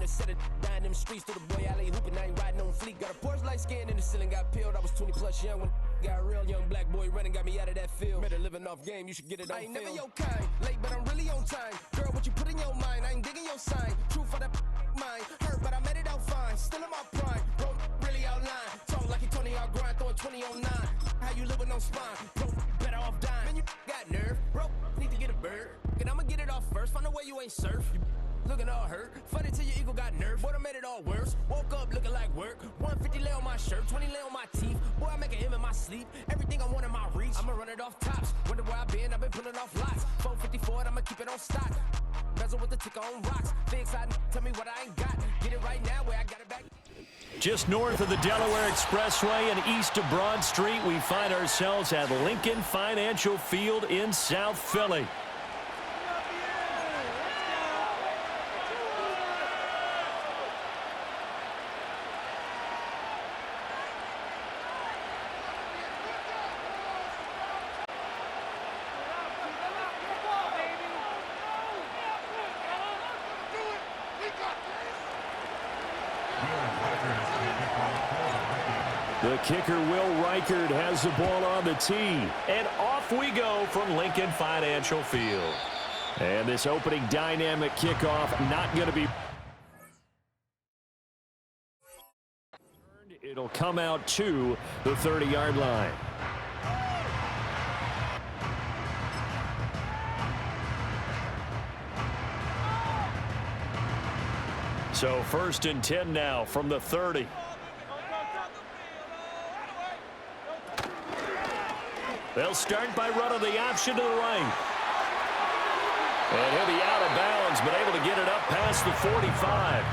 done set it down them streets to the boy alley hooping. I ain't riding on fleek. Got a Porsche light skin in the ceiling, got peeled. I was 20 plus young when got real. Young black boy running, got me out of that field. Better living off game, you should get it on. I ain't never your kind, late but I'm really on time. Girl, what you put in your mind, I ain't digging your sign. True for that mind, hurt but I made it out fine. Still in my prime, bro, really outline. Talk like you Tony, I'll grind, throwing 20 on 9. How you live with no spine, bro, better off dying. Man, you got nerve, bro, need to get a bird. And I'ma get it off first, find a way you ain't surf. You looking all hurt, funny till your ego got nerve. Boy, I made it all worse, woke up looking like work. 150 lay on my shirt, 20 lay on my teeth. Boy, I make an M in my sleep, everything I want in my reach. I'ma run it off tops, wonder where I've been pulling off lots. 454, I'ma keep it on stock. Bezel with the ticker on rocks. Big side, tell me what I ain't got. Get it right now where I got it back. Just north of the Delaware Expressway and east of Broad Street, we find ourselves at Lincoln Financial Field in South Philly. The kicker, Will Reichard, has the ball on the tee. And off we go from Lincoln Financial Field. And this opening dynamic kickoff not going to be... It'll come out to the 30-yard line. So 1st and 10 now from the 30. They'll start by running the option to the right. And he'll be out of bounds, but able to get it up past the 45.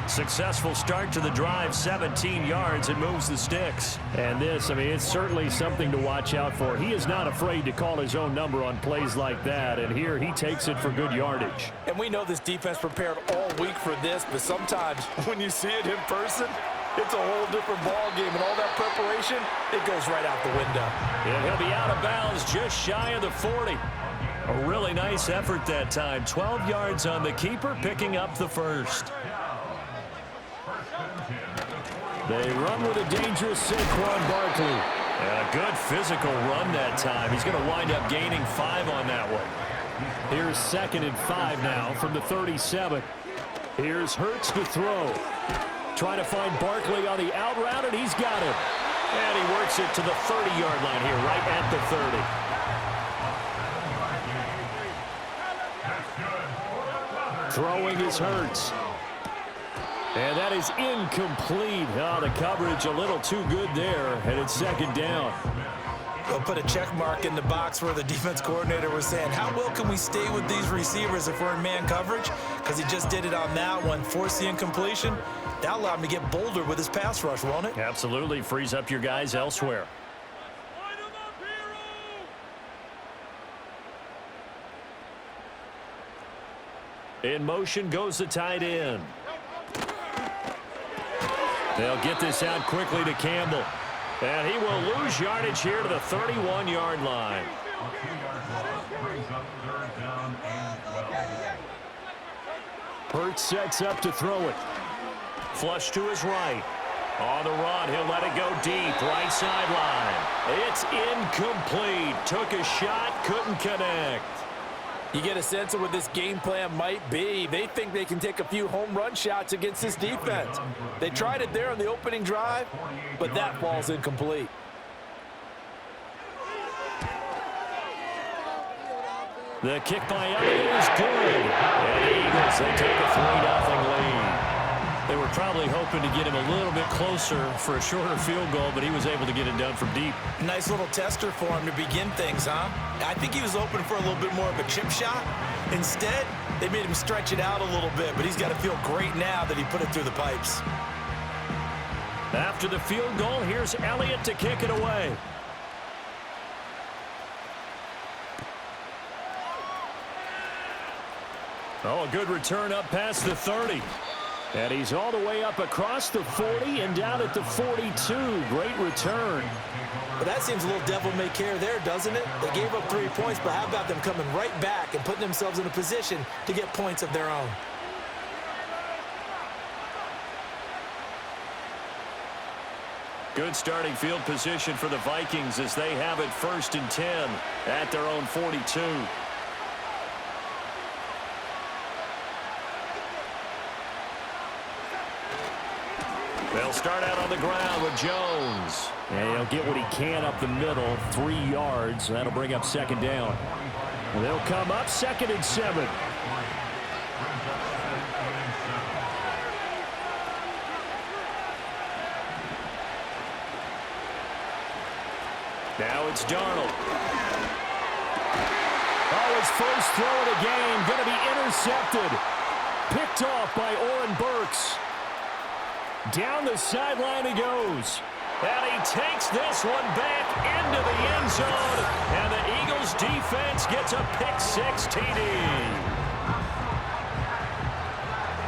Successful start to the drive, 17 yards, and moves the sticks. And this, I mean, it's certainly something to watch out for. He is not afraid to call his own number on plays like that, and here he takes it for good yardage. And we know this defense prepared all week for this, but sometimes when you see it in person, it's a whole different ball game, and all that preparation, it goes right out the window. And he'll be out of bounds just shy of the 40. A really nice effort that time. 12 yards on the keeper, picking up the first. They run with a dangerous Saquon Barkley. And a good physical run that time. He's going to wind up gaining 5 on that one. Here's 2nd and 5 now from the 37. Here's Hurts to throw. Trying to find Barkley on the out route, and he's got him. And he works it to the 30-yard line here, right at the 30. Throwing is Hurts. And that is incomplete. Oh, the coverage a little too good there, and it's 2nd down. They'll put a check mark in the box where the defense coordinator was saying, how well can we stay with these receivers if we're in man coverage? Because he just did it on that one, forced the incompletion. That allowed him to get bolder with his pass rush, won't it? Absolutely. Frees up your guys elsewhere. In motion goes the tight end. They'll get this out quickly to Campbell. And he will lose yardage here to the 31-yard line. Hurts sets up to throw it. Flush to his right. On the run, he'll let it go deep. Right sideline. It's incomplete. Took a shot, couldn't connect. You get a sense of what this game plan might be. They think they can take a few home run shots against this defense. They tried it there on the opening drive, but that falls incomplete. The kick by Elliott is good. And the Eagles, they take a 3-0 lead. They were probably hoping to get him a little bit closer for a shorter field goal, but he was able to get it done from deep. Nice little tester for him to begin things, huh? I think he was open for a little bit more of a chip shot. Instead, they made him stretch it out a little bit, but he's got to feel great now that he put it through the pipes. After the field goal, here's Elliott to kick it away. Oh, a good return up past the 30. And he's all the way up across the 40 and down at the 42. Great return. But that seems a little devil-may-care there, doesn't it? They gave up 3 points, but how about them coming right back and putting themselves in a position to get points of their own? Good starting field position for the Vikings as they have it 1st and 10 at their own 42. They'll start out on the ground with Jones. And he'll get what he can up the middle, 3 yards. That'll bring up 2nd down. And they'll come up 2nd and 7. Now it's Darnold. Oh, his first throw of the game going to be intercepted. Picked off by Oren Burks. Down the sideline he goes. And he takes this one back into the end zone. And the Eagles defense gets a pick-6 TD.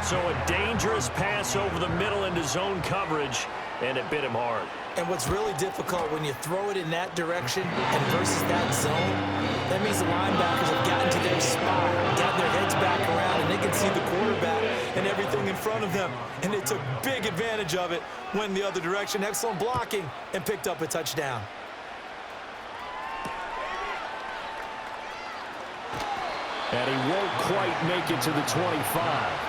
So a dangerous pass over the middle into zone coverage, and it bit him hard. And what's really difficult when you throw it in that direction and versus that zone, that means the linebackers have gotten to their spot, gotten their heads back around, and they can see the quarterback and everything in front of them. And they took big advantage of it, went the other direction, excellent blocking, and picked up a touchdown. And he won't quite make it to the 25.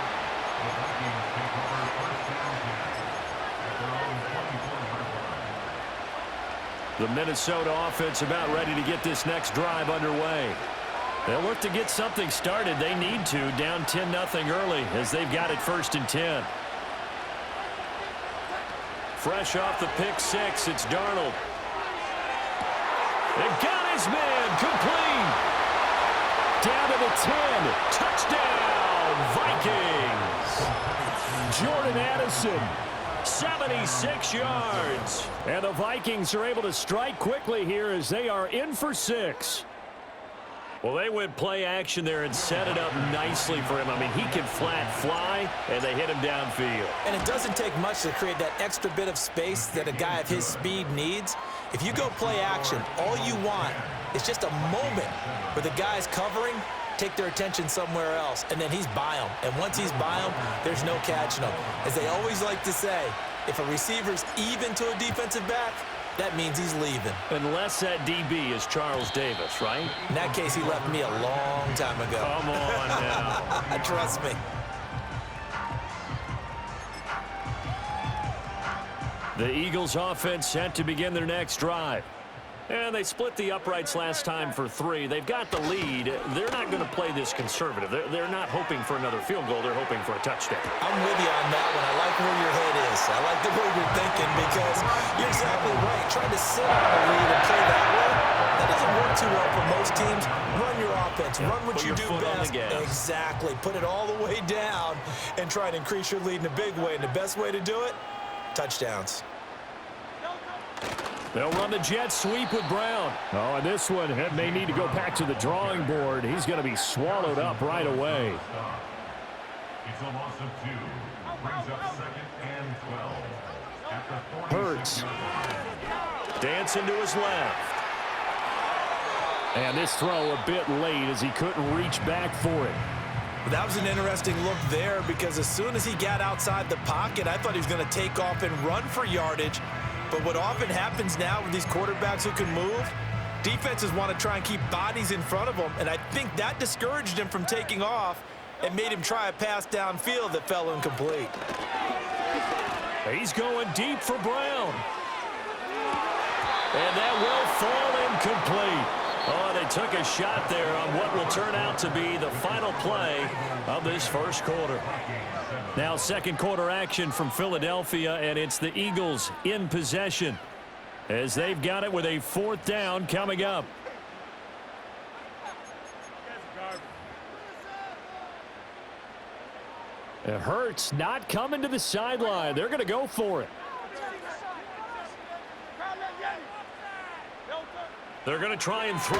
The Minnesota offense about ready to get this next drive underway. They'll look to get something started. They need to, down 10-0 early as they've got it 1st and 10. Fresh off the pick-6, it's Darnold. They got his man, complete. Down to the 10. Touchdown, Vikings. Jordan Addison. 76 yards. And the Vikings are able to strike quickly here as they are in for 6. Well, they went play action there and set it up nicely for him. I mean, he can flat fly, and they hit him downfield. And it doesn't take much to create that extra bit of space that a guy of his speed needs. If you go play action, all you want is just a moment where the guy's covering, take their attention somewhere else, and then he's by him. And once he's by him, there's no catching him. As they always like to say, if a receiver's even to a defensive back, that means he's leaving. Unless that DB is Charles Davis, right? In that case, he left me a long time ago. Come on now. Trust me. The Eagles offense set to begin their next drive. And they split the uprights last time for 3. They've got the lead. They're not going to play this conservative. They're not hoping for another field goal. They're hoping for a touchdown. I'm with you on that one. I like where your head is. I like the way you're thinking because you're exactly right. Trying to sit on a lead and play that way, that doesn't work too well for most teams. Run your offense. Run what you do best. Exactly. Put it all the way down and try to increase your lead in a big way. And the best way to do it, touchdowns. They'll run the jet sweep with Brown. Oh, and this one may need to go back to the drawing board. He's going to be swallowed up right away. It's a loss of 2. Brings up 2nd and 12. Hurts. Dancing to his left. And this throw a bit late as he couldn't reach back for it. That was an interesting look there because as soon as he got outside the pocket, I thought he was going to take off and run for yardage. But what often happens now with these quarterbacks who can move, defenses want to try and keep bodies in front of them, and I think that discouraged him from taking off and made him try a pass downfield that fell incomplete. He's going deep for Brown. And that will fall incomplete. Oh, they took a shot there on what will turn out to be the final play of this first quarter. Now second quarter action from Philadelphia, and it's the Eagles in possession as they've got it with a 4th down coming up. It hurts not coming to the sideline. They're going to go for it. They're going to try and throw.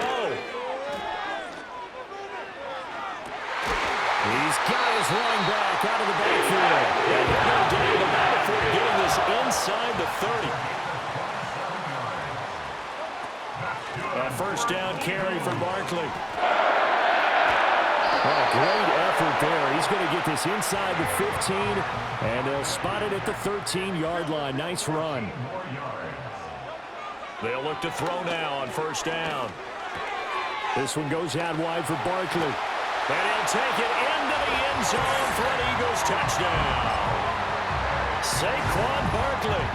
He's got his running back out of the backfield. And they're getting the back before getting this inside the 30. A first down carry for Barkley. Oh, great effort there. He's going to get this inside the 15, and they'll spot it at the 13-yard line. Nice run. They'll look to throw now on first down. This one goes out wide for Barkley. And he'll take it into the end zone for an Eagles touchdown. Saquon Barkley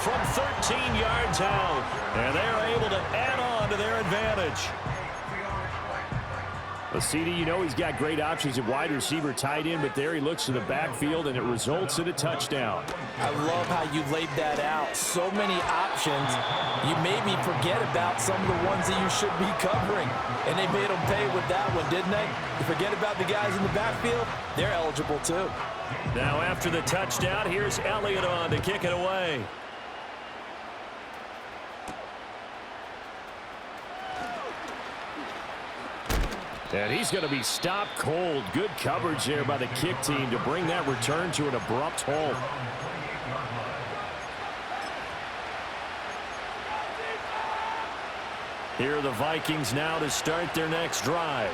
from 13 yards out. And they're able to add on to their advantage. Well, CD, you know he's got great options at wide receiver, tight end, but there he looks to the backfield, and it results in a touchdown. I love how you laid that out. So many options. You made me forget about some of the ones that you should be covering. And they made them pay with that one, didn't they? You forget about the guys in the backfield, they're eligible too. Now after the touchdown, here's Elliott on to kick it away. And he's going to be stopped cold. Good coverage there by the kick team to bring that return to an abrupt halt. Here are the Vikings now to start their next drive.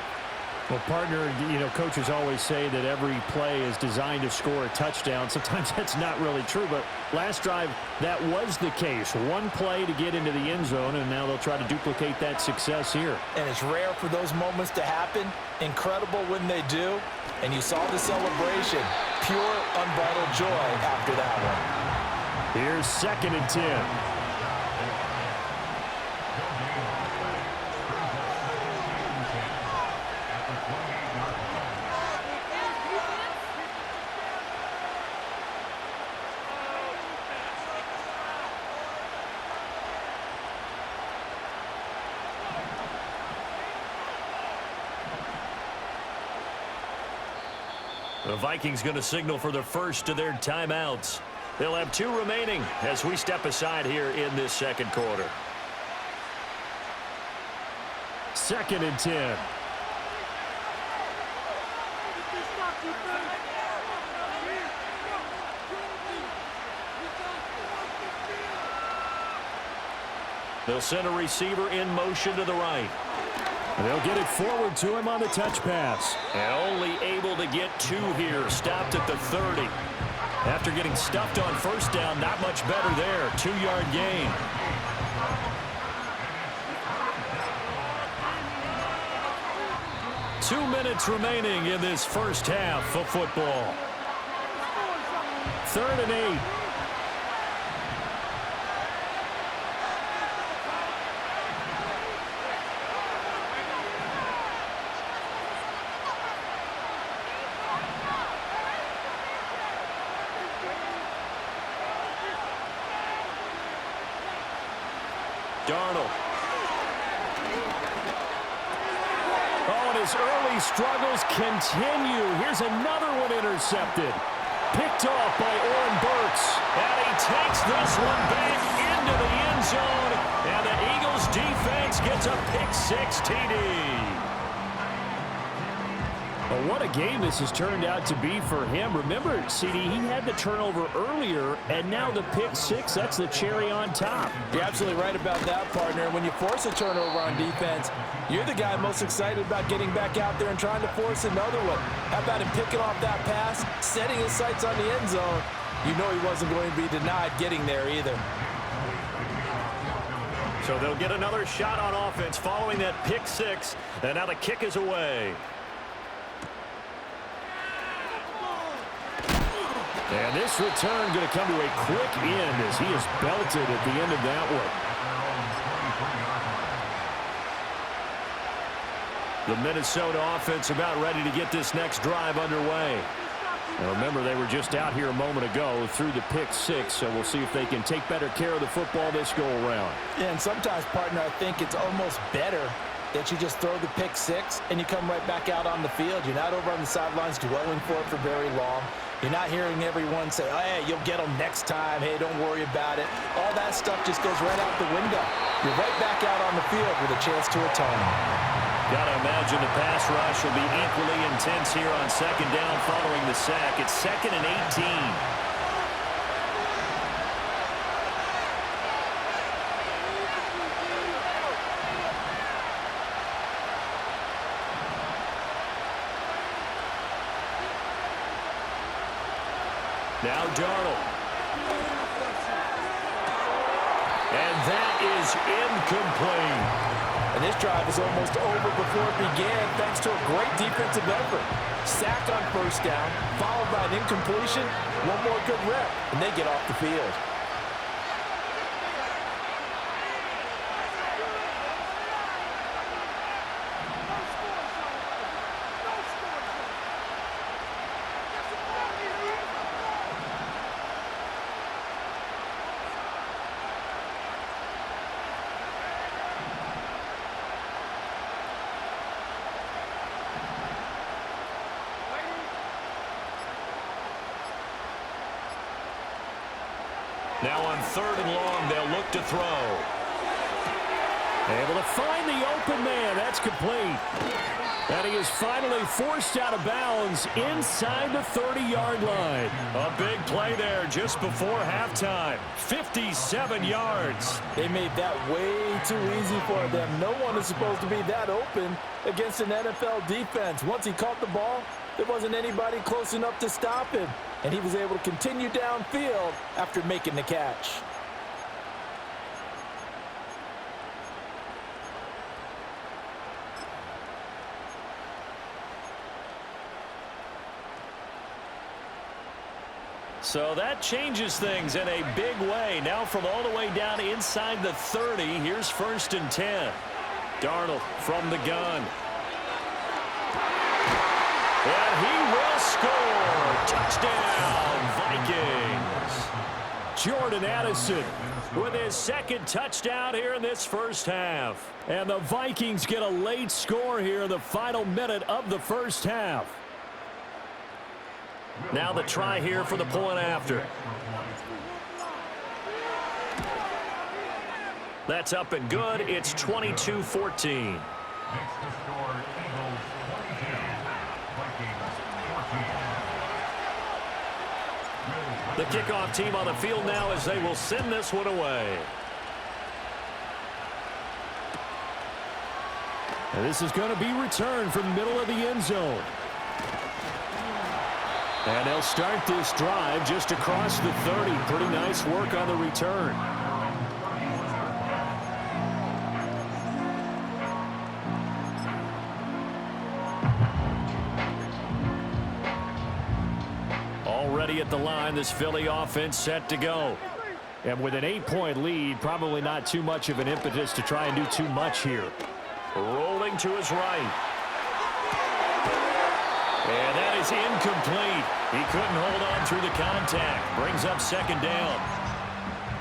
Well, partner, you know, coaches always say that every play is designed to score a touchdown. Sometimes that's not really true, but last drive, that was the case. One play to get into the end zone, and now they'll try to duplicate that success here. And it's rare for those moments to happen. Incredible when they do. And you saw the celebration. Pure, unbridled joy after that one. Here's 2nd and 10. The Vikings going to signal for the first of their timeouts. They'll have 2 remaining as we step aside here in this second quarter. 2nd and 10. They'll send a receiver in motion to the right. And they'll get it forward to him on the touch pass. And only able to get 2 here. Stopped at the 30. After getting stuffed on first down, not much better there. 2-yard gain. Two minutes remaining in this first half of football. 3rd and 8. Darnold. Oh, and his early struggles continue. Here's another one intercepted. Picked off by Oren Burks. And he takes this one back into the end zone. And the Eagles defense gets a pick-6 TD. Well, what a game this has turned out to be for him. Remember, CD, he had the turnover earlier, and now the pick-6, that's the cherry on top. You're absolutely right about that, partner. When you force a turnover on defense, you're the guy most excited about getting back out there and trying to force another one. How about him picking off that pass, setting his sights on the end zone? You know he wasn't going to be denied getting there either. So they'll get another shot on offense following that pick-6, and now the kick is away. And this return going to come to a quick end as he is belted at the end of that one. The Minnesota offense about ready to get this next drive underway. Now remember, they were just out here a moment ago through the pick-6, so we'll see if they can take better care of the football this go-around. Yeah, and sometimes, partner, I think it's almost better that you just throw the pick-6 and you come right back out on the field. You're not over on the sidelines dwelling for it for very long. You're not hearing everyone say, oh, hey, you'll get them next time. Hey, don't worry about it. All that stuff just goes right out the window. You're right back out on the field with a chance to atone. Got to imagine the pass rush will be equally intense here on 2nd down following the sack. It's 2nd and 18. Now Darnold. And that is incomplete. And this drive is almost over before it began thanks to a great defensive effort. Sack on first down, followed by an incompletion, one more good rep, and they get off the field. Now on 3rd and long, they'll look to throw. Able to find the open man. That's complete. And he is finally forced out of bounds inside the 30-yard line. A big play there just before halftime. 57 yards. They made that way too easy for them. No one is supposed to be that open against an NFL defense. Once he caught the ball, there wasn't anybody close enough to stop him. And he was able to continue downfield after making the catch. So that changes things in a big way. Now from all the way down inside the 30, here's 1st and 10. Darnold from the gun. And he will score. Touchdown, Vikings. Jordan Addison with his 2nd touchdown here in this first half. And the Vikings get a late score here in the final minute of the first half. Now the try here for the point after. That's up and good. It's 22-14. The kickoff team on the field now as they will send this one away. And this is going to be returned from the middle of the end zone. And they'll start this drive just across the 30. Pretty nice work on the return. Already at the line, this Philly offense set to go. And with an 8-point lead, probably not too much of an impetus to try and do too much here. Rolling to his right. And that is incomplete. He couldn't hold on through the contact. Brings up 2nd down.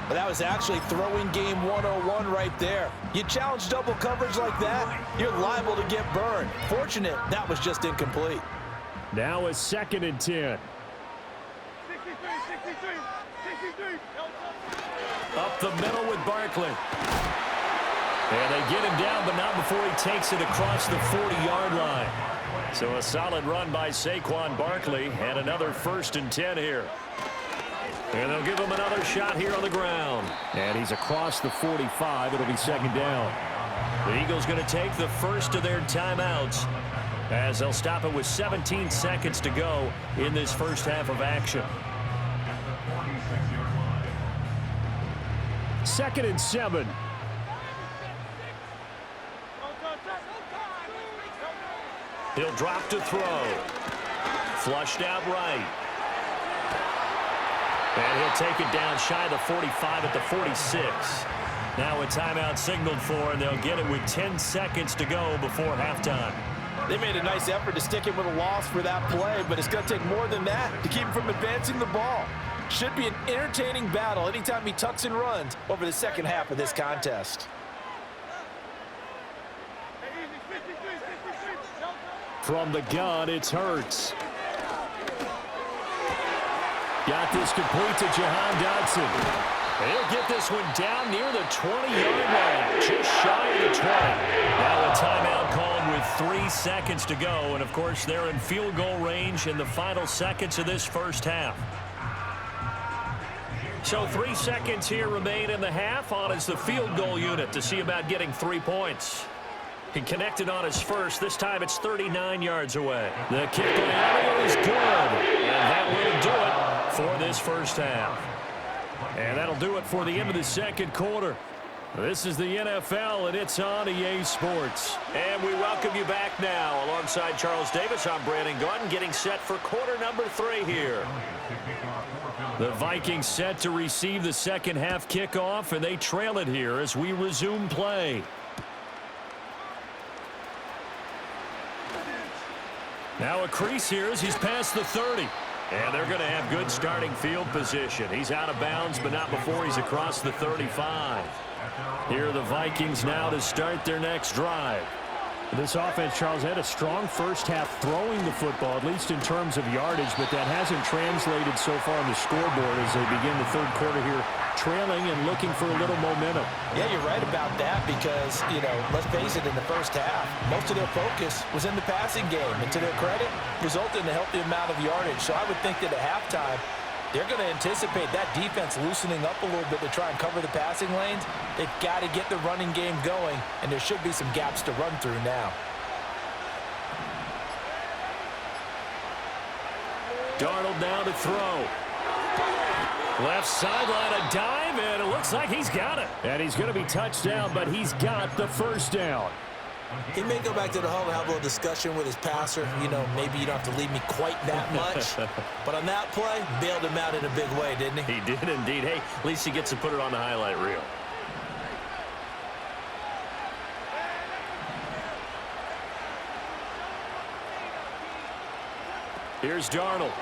But that was actually throwing game 101 right there. You challenge double coverage like that, you're liable to get burned. Fortunate, that was just incomplete. Now it's 2nd and 10. Up the middle with Barkley. And they get him down, but not before he takes it across the 40-yard line. So a solid run by Saquon Barkley, and another 1st and 10 here. And they'll give him another shot here on the ground. And he's across the 45. It'll be 2nd down. The Eagles going to take the first of their timeouts as they'll stop it with 17 seconds to go in this first half of action. 2nd and 7. He'll drop to throw. Flushed out right. And he'll take it down shy of the 45 at the 46. Now a timeout signaled for, and they'll get it with 10 seconds to go before halftime. They made a nice effort to stick him with a loss for that play, but it's going to take more than that to keep him from advancing the ball. Should be an entertaining battle anytime he tucks and runs over the second half of this contest. From the gun, it's Hurts. Got this complete to Jahan Dotson. He'll get this one down near the 20-yard line, just shy of the 20. Now a timeout called with 3 seconds to go, and of course they're in field goal range in the final seconds of this first half. So 3 seconds here remain in the half on as the field goal unit to see about getting 3 points. He connected on his first. This time it's 39 yards away. The kick by Elliott is good, and that will do it for this first half. And that'll do it for the end of the second quarter. This is the NFL, and it's on EA Sports. And we welcome you back now. Alongside Charles Davis, I'm Brandon Gordon, getting set for quarter number 3 here. The Vikings set to receive the second half kickoff, and they trail it here as we resume play. Now a crease here as he's past the 30. And they're going to have good starting field position. He's out of bounds, but not before he's across the 35. Here are the Vikings now to start their next drive. This offense, Charles, had a strong first half throwing the football, at least in terms of yardage, but that hasn't translated so far on the scoreboard as they begin the third quarter here, trailing and looking for a little momentum. Yeah, you're right about that because, let's face it, in the first half, most of their focus was in the passing game. And to their credit, resulted in a healthy amount of yardage. So I would think that at halftime, they're going to anticipate that defense loosening up a little bit to try and cover the passing lanes. They've got to get the running game going, and there should be some gaps to run through now. Darnold now to throw. Left sideline, a dive, and it looks like he's got it. And he's going to be touched down, but he's got the first down. He may go back to the huddle and have a little discussion with his passer. Maybe you don't have to leave me quite that much. But on that play, bailed him out in a big way, didn't he? He did indeed. Hey, at least he gets to put it on the highlight reel. Here's Darnold.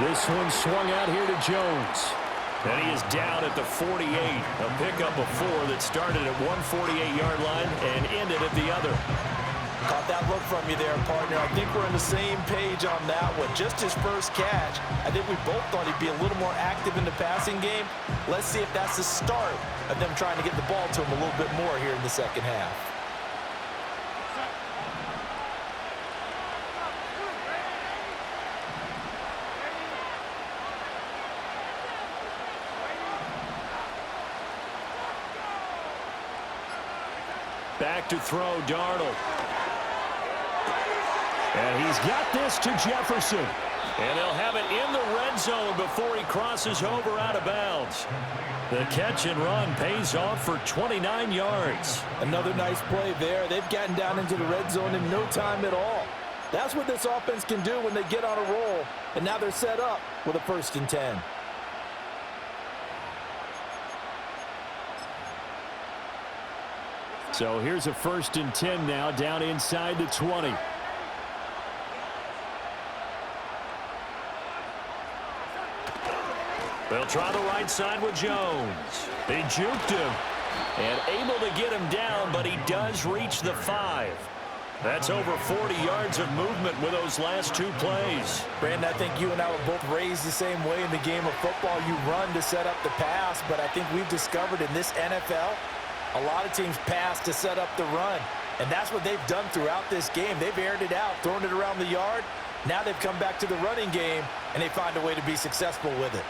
This one swung out here to Jones. And he is down at the 48. A pickup of 4 that started at 148-yard line and ended at the other. Caught that look from you there, partner. I think we're on the same page on that one. Just his first catch. I think we both thought he'd be a little more active in the passing game. Let's see if that's the start of them trying to get the ball to him a little bit more here in the second half. Back to throw, Darnold. And he's got this to Jefferson. And they'll have it in the red zone before he crosses over out of bounds. The catch and run pays off for 29 yards. Another nice play there. They've gotten down into the red zone in no time at all. That's what this offense can do when they get on a roll. And now they're set up with a 1st and 10. So here's a 1st and 10 now, down inside the 20. They'll try the right side with Jones. They juked him. And able to get him down, but he does reach the 5. That's over 40 yards of movement with those last 2 plays. Brandon, I think you and I were both raised the same way in the game of football. You run to set up the pass, but I think we've discovered in this NFL, a lot of teams pass to set up the run, and that's what they've done throughout this game. They've aired it out, thrown it around the yard. Now they've come back to the running game, and they find a way to be successful with it.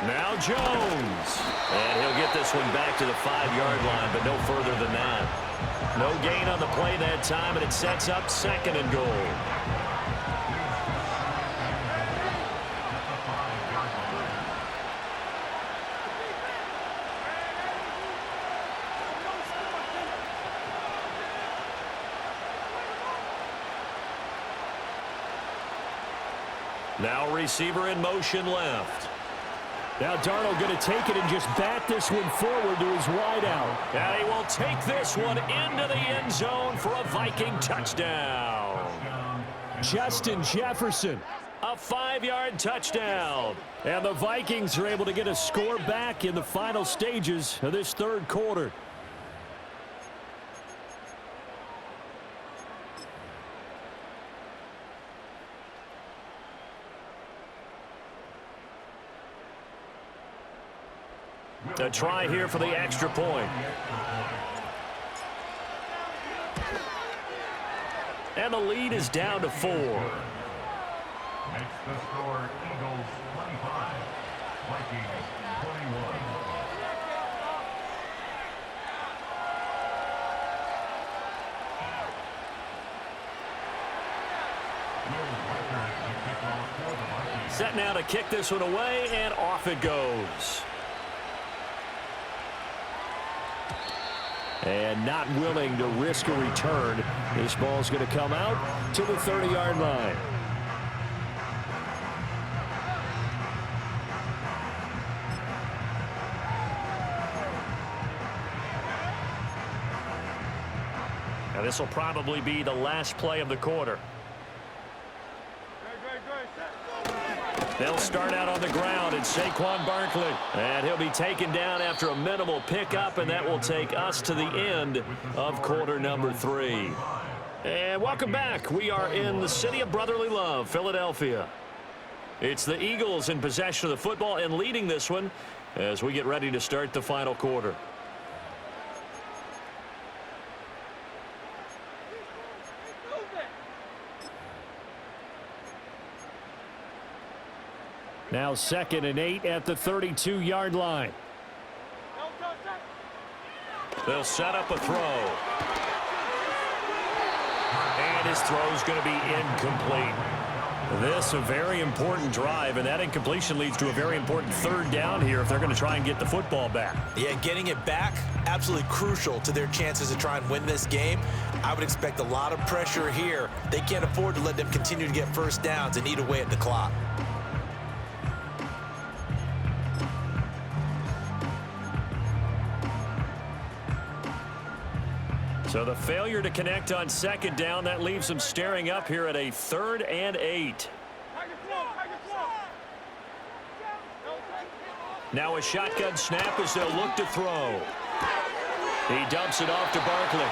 Now Jones. And he'll get this one back to the 5-yard line, but no further than that. No gain on the play that time, and it sets up 2nd and goal. Now receiver in motion left. Now Darnold going to take it and just bat this one forward to his wideout. And he will take this one into the end zone for a Viking touchdown. Justin Jefferson. A 5-yard touchdown. And the Vikings are able to get a score back in the final stages of this third quarter. A try here for the extra point. And the lead is down to 4. Makes the score Eagles 25, Vikings 21. Set now to kick this one away, and off it goes. And not willing to risk a return. This ball's going to come out to the 30-yard line. Now this will probably be the last play of the quarter. They'll start out on the ground, and Saquon Barkley. And he'll be taken down after a minimal pickup, and that will take us to the end of quarter number 3. And welcome back. We are in the city of brotherly love, Philadelphia. It's the Eagles in possession of the football and leading this one as we get ready to start the final quarter. Now 2nd and 8 at the 32-yard line. They'll set up a throw. And his throw is going to be incomplete. This a very important drive, and that incompletion leads to a very important 3rd down here if they're going to try and get the football back. Yeah, getting it back, absolutely crucial to their chances to try and win this game. I would expect a lot of pressure here. They can't afford to let them continue to get first downs and eat away at the clock. So the failure to connect on 2nd down, that leaves them staring up here at a 3rd and 8. Now a shotgun snap as they'll look to throw. He dumps it off to Barkley.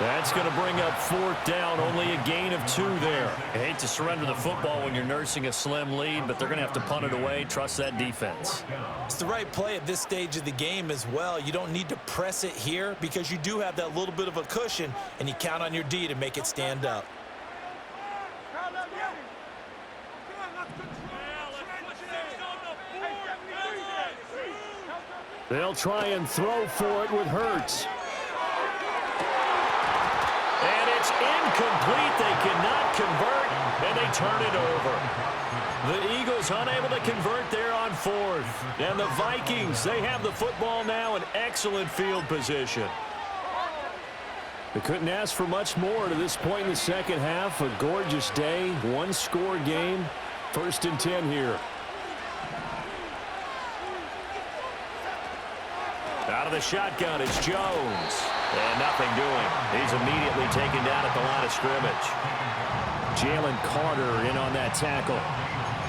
That's going to bring up 4th down, only a gain of 2 there. I hate to surrender the football when you're nursing a slim lead, but they're going to have to punt it away. Trust that defense. It's the right play at this stage of the game as well. You don't need to press it here because you do have that little bit of a cushion, and you count on your D to make it stand up. They'll try and throw for it with Hurts. And it's incomplete. They cannot convert, and they turn it over. The Eagles unable to convert there on 4th. And the Vikings, they have the football now in excellent field position. They couldn't ask for much more to this point in the second half. A gorgeous day, one-score game. 1st and 10 here. Out of the shotgun, it's Jones. And nothing doing. He's immediately taken down at the line of scrimmage. Jalen Carter in on that tackle.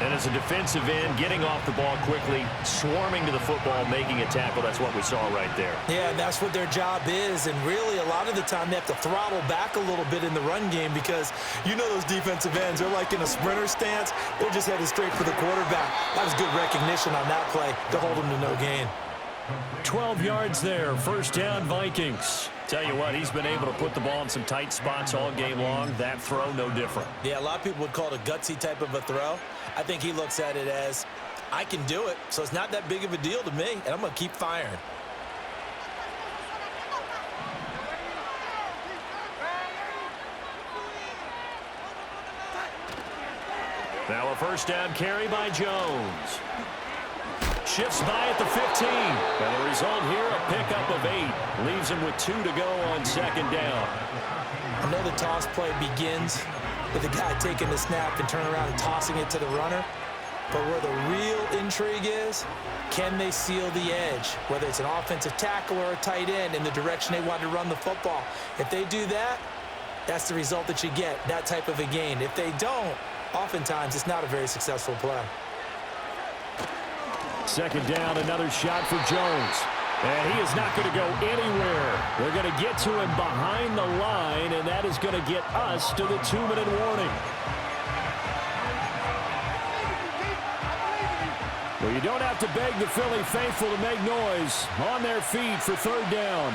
And as a defensive end, getting off the ball quickly, swarming to the football, making a tackle. That's what we saw right there. Yeah, that's what their job is. And really, a lot of the time, they have to throttle back a little bit in the run game because you know those defensive ends, they're like in a sprinter stance. They're just headed straight for the quarterback. That was good recognition on that play to hold them to no gain. 12 yards there. 1st down, Vikings. Tell you what, he's been able to put the ball in some tight spots all game long. That throw, no different. Yeah, a lot of people would call it a gutsy type of a throw. I think he looks at it as, I can do it, so it's not that big of a deal to me, and I'm going to keep firing. Now a 1st down carry by Jones. Shifts by at the 15. And the result here, a pickup of 8. Leaves him with 2 to go on 2nd down. I know the toss play begins with the guy taking the snap and turning around and tossing it to the runner. But where the real intrigue is, can they seal the edge? Whether it's an offensive tackle or a tight end in the direction they want to run the football. If they do that, that's the result that you get, that type of a gain. If they don't, oftentimes it's not a very successful play. 2nd down, another shot for Jones. And he is not going to go anywhere. They're going to get to him behind the line, and that is going to get us to the 2-minute warning. Well, you don't have to beg the Philly faithful to make noise. On their feet for 3rd down.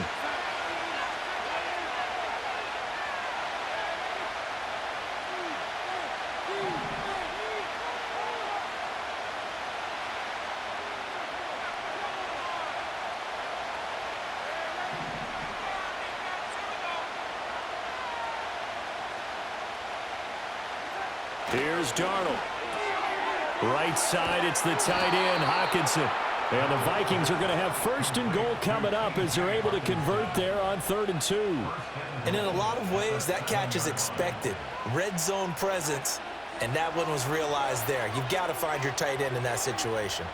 Here's Darnold. Right side, it's the tight end, Hockenson. And the Vikings are going to have 1st and goal coming up as they're able to convert there on 3rd and 2. And in a lot of ways, that catch is expected. Red zone presence, and that one was realized there. You've got to find your tight end in that situation.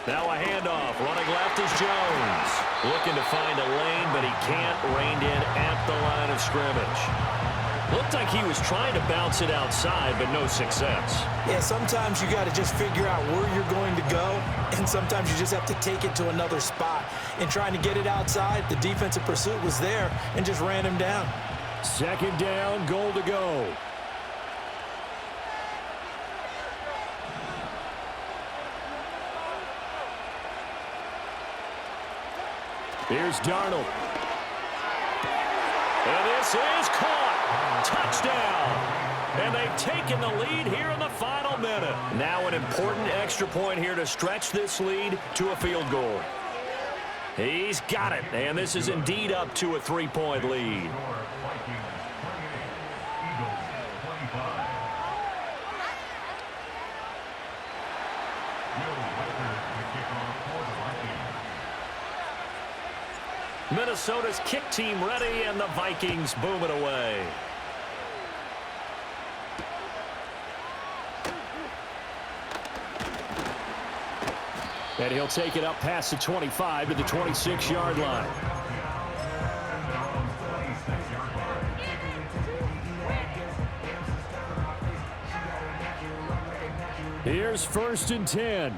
Now a handoff. Running left is Jones. Looking to find a lane, but he can't. Reined in at the line of scrimmage. Looked like he was trying to bounce it outside, but no success. Yeah, sometimes you got to just figure out where you're going to go, and sometimes you just have to take it to another spot. In trying to get it outside, the defensive pursuit was there and just ran him down. 2nd down, goal to go. Here's Darnold. And this is caught. Touchdown. And they've taken the lead here in the final minute. Now an important extra point here to stretch this lead to a field goal. He's got it. And this is indeed up to a 3-point lead. Minnesota's kick team ready, and the Vikings boom it away. And he'll take it up past the 25 to the 26-yard line. Here's 1st and 10.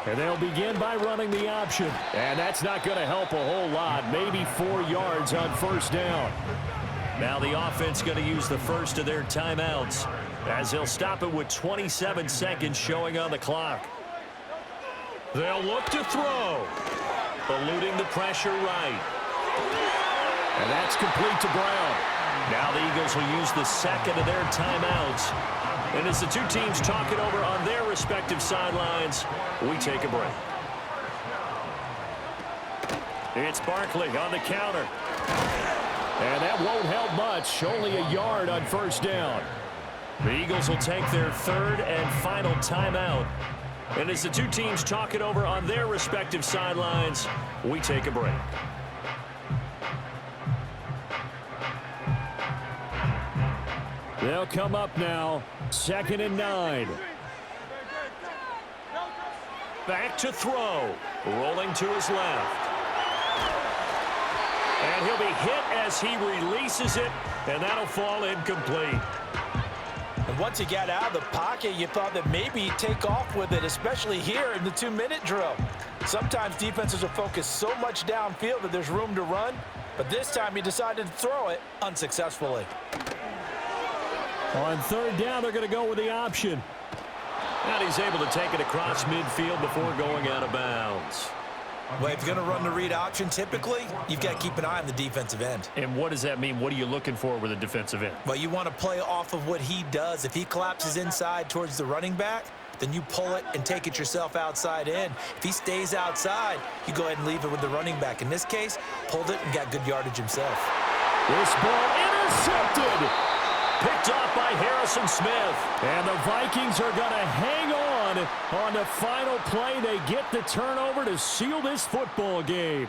And they'll begin by running the option. And that's not going to help a whole lot. Maybe 4 yards on 1st down. Now the offense going to use the first of their timeouts as they'll stop it with 27 seconds showing on the clock. They'll look to throw. Eluding the pressure right. And that's complete to Brown. Now the Eagles will use the second of their timeouts. And as the two teams talk it over on their respective sidelines, we take a break. It's Barkley on the counter. And that won't help much. Only a yard on 1st down. The Eagles will take their 3rd and final timeout. And as the two teams talk it over on their respective sidelines, we take a break. They'll come up now. 2nd and 9. Back to throw. Rolling to his left. And he'll be hit as he releases it, and that'll fall incomplete. And once he got out of the pocket, you thought that maybe he'd take off with it, especially here in the 2-minute drill. Sometimes defenses are focused so much downfield that there's room to run, but this time he decided to throw it unsuccessfully. On 3rd down, they're going to go with the option. And he's able to take it across midfield before going out of bounds. Well, if you're going to run the read option, typically, you've got to keep an eye on the defensive end. And what does that mean? What are you looking for with a defensive end? Well, you want to play off of what he does. If he collapses inside towards the running back, then you pull it and take it yourself outside in. If he stays outside, you go ahead and leave it with the running back. In this case, pulled it and got good yardage himself. This ball intercepted. Picked off by Harrison Smith. And the Vikings are going to hang on the final play. They get the turnover to seal this football game.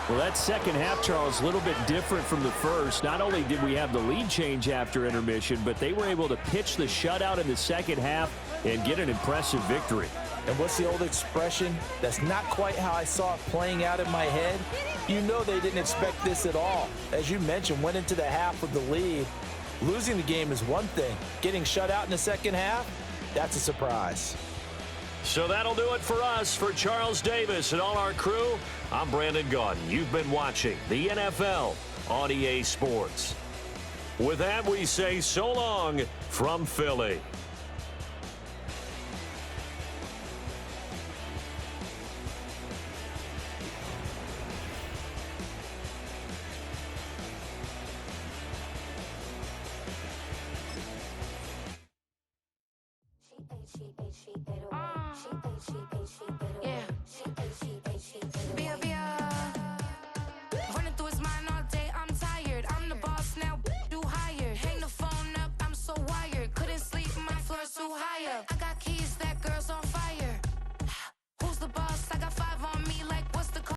Well, that second half, Charles, a little bit different from the first. Not only did we have the lead change after intermission, but they were able to pitch the shutout in the second half and get an impressive victory. And what's the old expression? That's not quite how I saw it playing out in my head. You know they didn't expect this at all. As you mentioned, went into the half with the lead. Losing the game is one thing. Getting shut out in the second half, that's a surprise. So that'll do it for us. For Charles Davis and all our crew, I'm Brandon Gaudin. You've been watching the NFL on EA Sports. With that, we say so long from Philly. Yeah.